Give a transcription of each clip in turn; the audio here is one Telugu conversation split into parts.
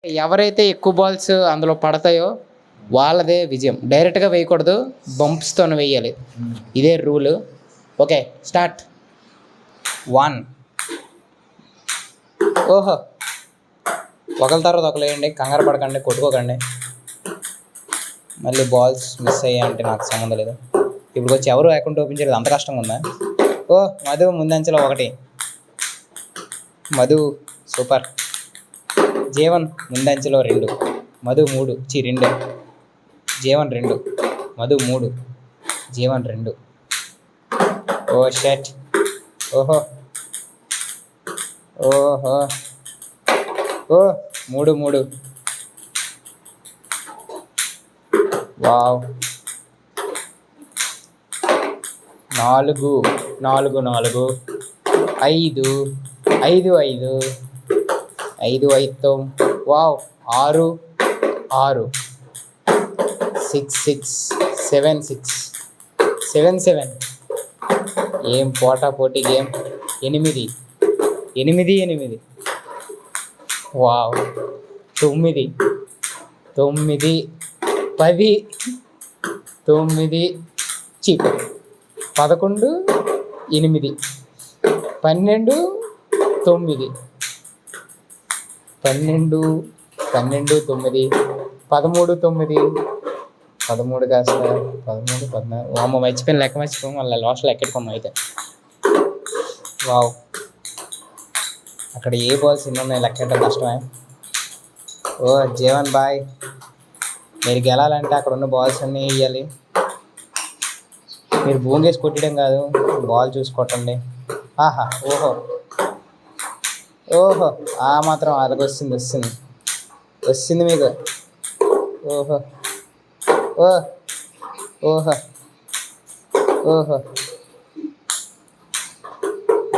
ఎవరైతే ఎక్కువ బాల్స్ అందులో పడతాయో వాళ్ళదే విజయం. డైరెక్ట్‌గా వేయకూడదు. బంప్స్‌తోని వేయాలి. ఇదే రూలు. ఓకే. స్టార్ట్. 1 ఓహో! ఒకళ్ళ తర్వాత ఒకళ్ళేయండి. కంగారు పడకండి. కొట్టుకోకండి. మళ్ళీ బాల్స్ మిస్ అయ్యాయంటే నాకు సంబంధం లేదు. ఇప్పుడుకొచ్చి ఎవరు అకౌంట్ ఓపెన్ చేయలేదు. అంత కష్టంగా ఉందా? ఓహ్! మధు ముందంచెలో 1. మధు సూపర్. జీవన్ ముందంచెలో 2. మధు 3. 2. జీవన్ 2. మధు 3. జీవన్ 2. ఓ షట్. ఓహో! ఓహో! ఓహ్! 3. వావ్! 4. 5. 5 5తో వావ్! 6. 6 7 ఏం పోటాపోటీ గేమ్. 8 వావ్! 9 10 9 చీప్ 11 8 12 9 12 9 13 కాస్త 13 14 అమ్మ మర్చిపోయాను. లెక్క మర్చిపోయాం. మళ్ళీ లాస్ట్లో ఎక్కెట్టుకున్నాం అయితే. వావ్! అక్కడ ఏ బాల్స్ ఎన్ని ఉన్నాయి లెక్కెట్టడం కష్టమే. ఓ జీవన్ బాయ్, మీరు గెలాలంటే అక్కడ ఉన్న బాల్స్ అన్నీ వేయాలి. మీరు భూంగేసి కొట్టడం కాదు, బాల్ చూసి కొట్టండి. ఆహా! ఓహో! ఆ మాత్రం అలాగ వస్తుంది మీకు. ఓహో! ఓహో!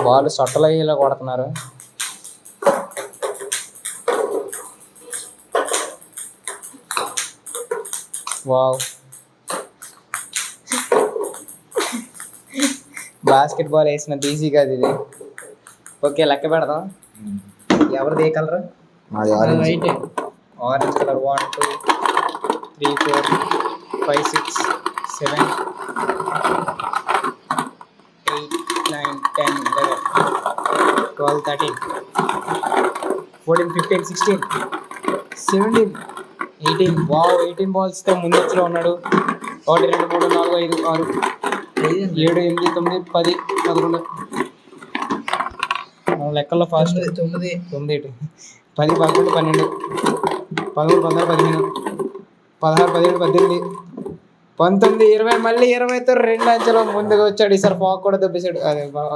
బాల్ సొట్టలు అయ్యేలా కొడుతున్నారు. వావ్! బాస్కెట్ బాల్ వేసినంత ఈజీ కాదు ఇది. ఓకే, లెక్క పెడదాం. ఎవరిది ఏ colour? White. Orange colour. 1 2 3 4 5 6 7 8 9 10 11 12 13 14 15 16 17 18. Wow! 18 బాల్స్తో ముందొచ్చులో ఉన్నాడు. 1 2 3 4 5 6 7 8 9 10 11. లెక్కల్లో ఫాస్ట్. 9 10 11 12 13 14 15 16 17 18 19 20. మళ్ళీ 20తో 2 అంచెలో ముందుకు వచ్చాడు. ఈసారి ఫాక్ కూడా దెబ్బేశాడు. అదే బాగా